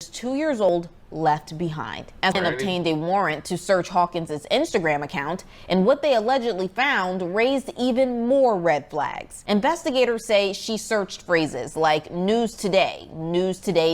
2 years old left behind, and obtained a warrant to search Hawkins' Instagram account, and what they allegedly found raised even more red flags. Investigators say she searched phrases like news today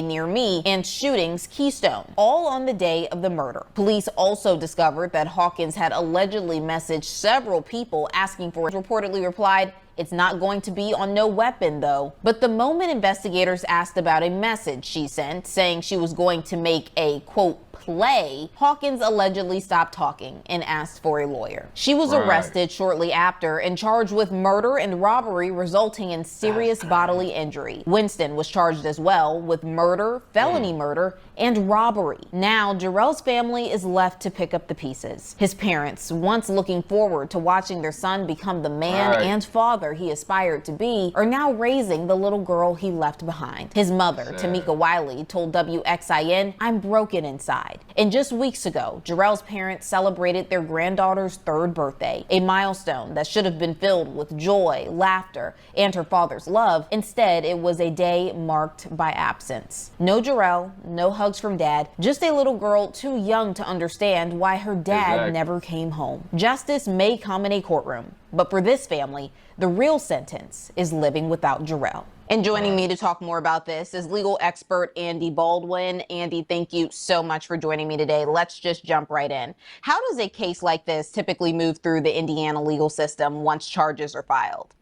near me, and shootings Keystone, all on the day of the murder. Police also discovered that Hawkins had allegedly messaged several people asking for it. Reportedly replied, "It's not going to be on no weapon, though." But the moment investigators asked about a message she sent saying she was going to make a, quote, play, Hawkins allegedly stopped talking and asked for a lawyer. She was arrested shortly after and charged with murder and robbery resulting in serious bodily injury. Winston was charged as well with murder, felony murder, and robbery. Now, Jarrell's family is left to pick up the pieces. His parents, once looking forward to watching their son become the man and father he aspired to be, are now raising the little girl he left behind. His mother, Tamika Wiley, told WXIN, "I'm broken inside." And just weeks ago, Jarrell's parents celebrated their granddaughter's 3rd birthday, a milestone that should have been filled with joy, laughter, and her father's love. Instead, it was a day marked by absence. No Jarrell, no hugs from dad, just a little girl too young to understand why her dad never came home. Justice may come in a courtroom, but for this family, the real sentence is living without Jarrell. And joining me to talk more about this is legal expert Andy Baldwin. Andy, thank you so much for joining me today. Let's just jump right in. How does a case like this typically move through the Indiana legal system once charges are filed?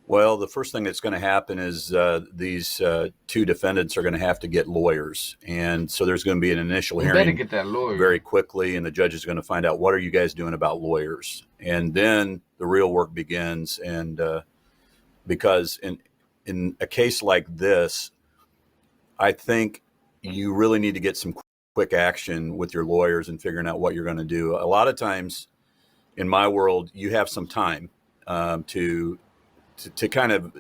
Well, the first thing that's going to happen is these 2 defendants are going to have to get lawyers. And so there's going to be an initial hearing get that lawyer very quickly, and the judge is going to find out, what are you guys doing about lawyers? And then the real work begins. And because in a case like this, I think you really need to get some quick action with your lawyers and figuring out what you're going to do. A lot of times in my world, you have some time to kind of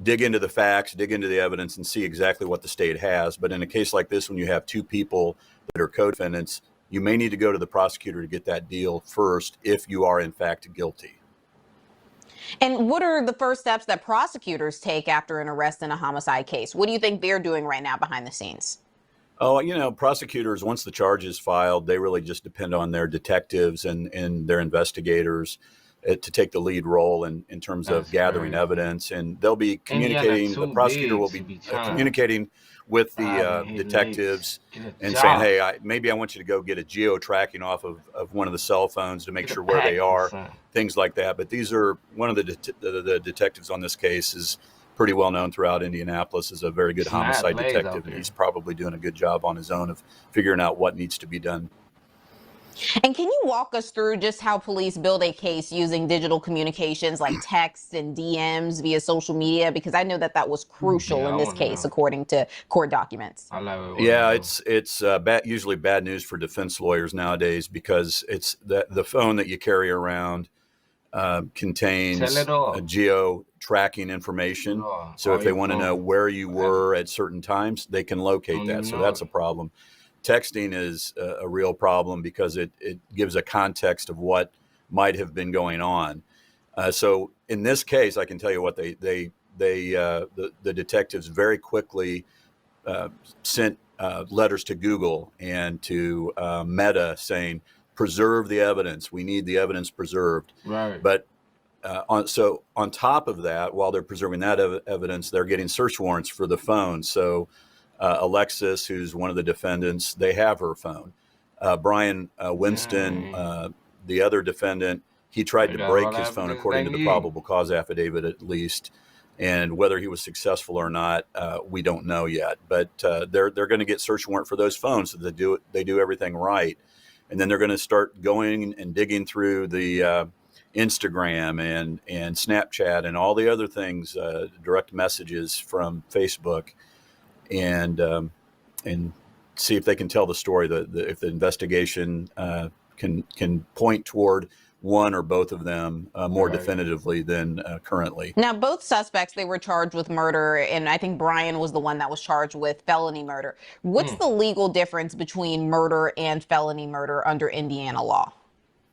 dig into the facts, dig into the evidence, and see exactly what the state has. But in a case like this, when you have 2 people that are co-defendants, you may need to go to the prosecutor to get that deal first if you are in fact guilty. And what are the first steps that prosecutors take after an arrest in a homicide case? What do you think they're doing right now behind the scenes? Oh, prosecutors, once the charge is filed, they really just depend on their detectives and their investigators to take the lead role in terms of gathering evidence. And they'll be communicating, the prosecutor will be communicating with the detectives and saying, hey, maybe I want you to go get a geo-tracking off of one of the cell phones to make sure where they are, things like that. But these are, one of the detectives on this case is pretty well known throughout Indianapolis as a very good homicide detective, and he's probably doing a good job on his own of figuring out what needs to be done. And can you walk us through just how police build a case using digital communications like texts and DMs via social media? Because I know that was crucial in this case, according to court documents. Yeah, it's usually bad news for defense lawyers nowadays, because it's the phone that you carry around contains geo tracking information. So if they want to know where you were at certain times, they can locate that. So that's a problem. Texting is a real problem because it gives a context of what might have been going on. So in this case, I can tell you what the detectives very quickly sent letters to Google and to Meta saying, preserve the evidence. We need the evidence preserved. Right. But on top of that, while they're preserving that evidence, they're getting search warrants for the phone. So Alexis, who's one of the defendants, they have her phone. Brian Winston, the other defendant, he tried to break his phone according to the probable cause affidavit, at least. And whether he was successful or not, we don't know yet. But they're going to get search warrant for those phones so that they do everything right. And then they're going to start going and digging through the Instagram and Snapchat and all the other things, direct messages from Facebook, and see if they can tell the story. If the investigation can point toward one or both of them more definitively than currently. Now, both suspects, they were charged with murder, and I think Brian was the one that was charged with felony murder. What's the legal difference between murder and felony murder under Indiana law?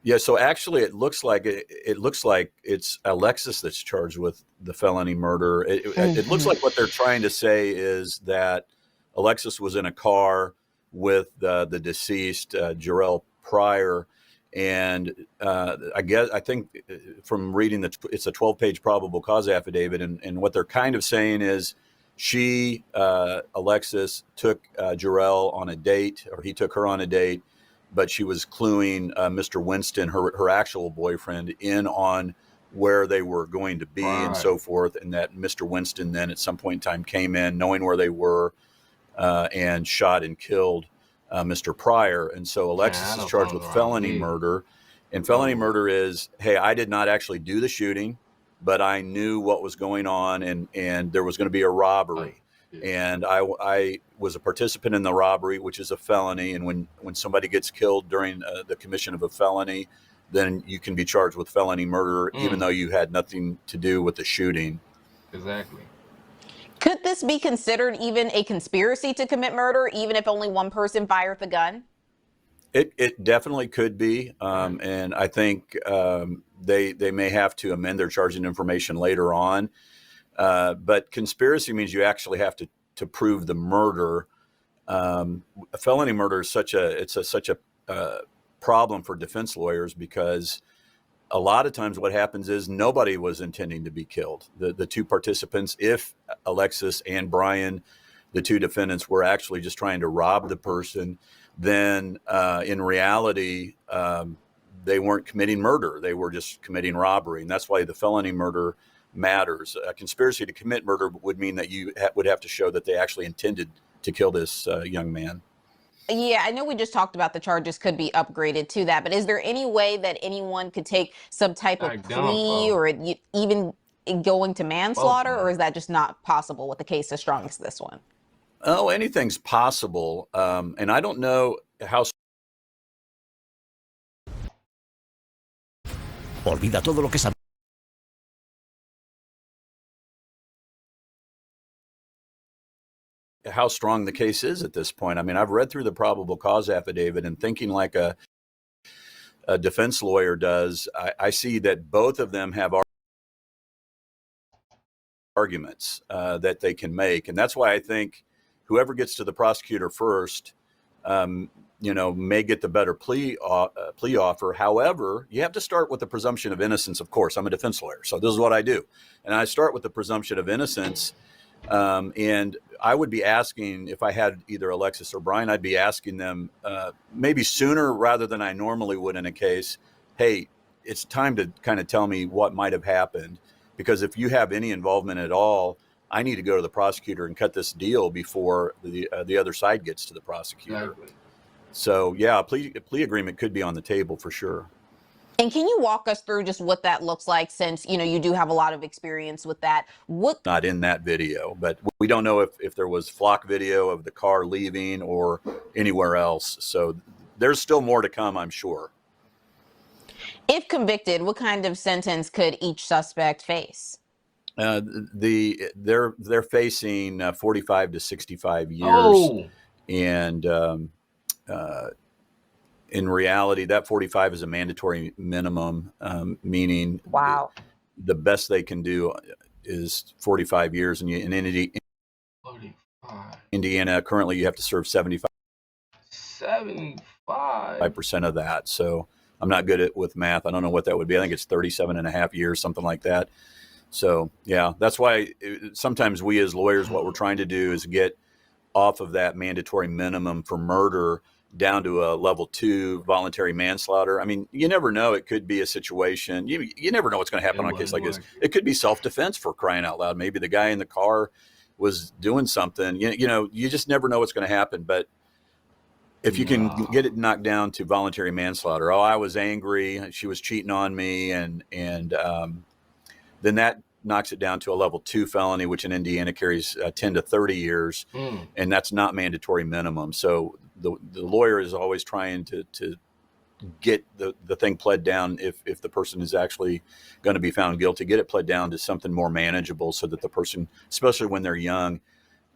Yeah, so actually, it looks like it's Alexis that's charged with the felony murder. It looks like what they're trying to say is that Alexis was in a car with the deceased Ghurl Pryor, and I think from reading it's a 12-page probable cause affidavit, and what they're kind of saying is Alexis took Ghurl on a date, or he took her on a date, but she was cluing Mr. Winston, her actual boyfriend, in on where they were going to be and so forth, and that Mr. Winston then at some point in time came in knowing where they were and shot and killed Mr. Pryor. And so Alexis is charged with felony murder. And felony murder is, hey, I did not actually do the shooting, but I knew what was going on, and there was going to be a robbery. And I was a participant in the robbery, which is a felony. And when somebody gets killed during the commission of a felony, then you can be charged with felony murder, even though you had nothing to do with the shooting. Exactly. Could this be considered even a conspiracy to commit murder, even if only one person fired the gun? It definitely could be, and I think they may have to amend their charging information later on. But conspiracy means you actually have to prove the murder. Felony murder is such a problem for defense lawyers, because a lot of times what happens is nobody was intending to be killed. The two participants, if Alexis and Brian, the two defendants, were actually just trying to rob the person, then in reality, they weren't committing murder. They were just committing robbery. And that's why the felony murder matters. A conspiracy to commit murder would mean that you would have to show that they actually intended to kill this young man. Yeah, I know we just talked about the charges could be upgraded to that, but is there any way that anyone could take some type of plea or even going to manslaughter, or is that just not possible with a case as strong as this one? Oh, anything's possible. And I don't know how. Olvida todo lo que sabes. How strong the case is at this point. I mean, I've read through the probable cause affidavit, and thinking like a defense lawyer does, I see that both of them have arguments that they can make. And that's why I think whoever gets to the prosecutor first, may get the better plea offer. However, you have to start with the presumption of innocence. Of course, I'm a defense lawyer, so this is what I do. And I start with the presumption of innocence. And I would be asking, if I had either Alexis or Brian, I'd be asking them maybe sooner rather than I normally would in a case, hey, it's time to kind of tell me what might have happened. Because if you have any involvement at all, I need to go to the prosecutor and cut this deal before the other side gets to the prosecutor. Exactly. So, yeah, a plea agreement could be on the table for sure. And can you walk us through just what that looks like, since, you do have a lot of experience with that? Not in that video, but we don't know if there was flock video of the car leaving or anywhere else. So there's still more to come, I'm sure. If convicted, what kind of sentence could each suspect face? They're facing 45 to 65 years. And in reality, that 45 is a mandatory minimum, meaning wow, the best they can do is 45 years. And in Indiana, currently you have to serve 75% of that. So I'm not good with math. I don't know what that would be. I think it's 37 and a half years, something like that. So, yeah, that's why sometimes we as lawyers, what we're trying to do is get off of that mandatory minimum for murder down to a level 2 voluntary manslaughter. I mean, you never know. It could be a situation. You never know what's going to happen on a case like this. It could be self-defense, for crying out loud. Maybe the guy in the car was doing something. You just never know what's going to happen. But if you can get it knocked down to voluntary manslaughter, I was angry, she was cheating on me, and then that knocks it down to a level 2 felony, which in Indiana carries 10 to 30 years, and that's not mandatory minimum. So the lawyer is always trying to get the thing pled down, if the person is actually going to be found guilty, get it pled down to something more manageable, so that the person, especially when they're young,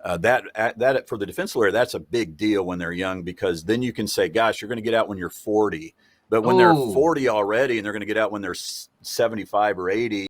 that for the defense lawyer, that's a big deal when they're young, because then you can say, gosh, you're going to get out when you're 40. But when they're 40 already and they're going to get out when they're 75 or 80,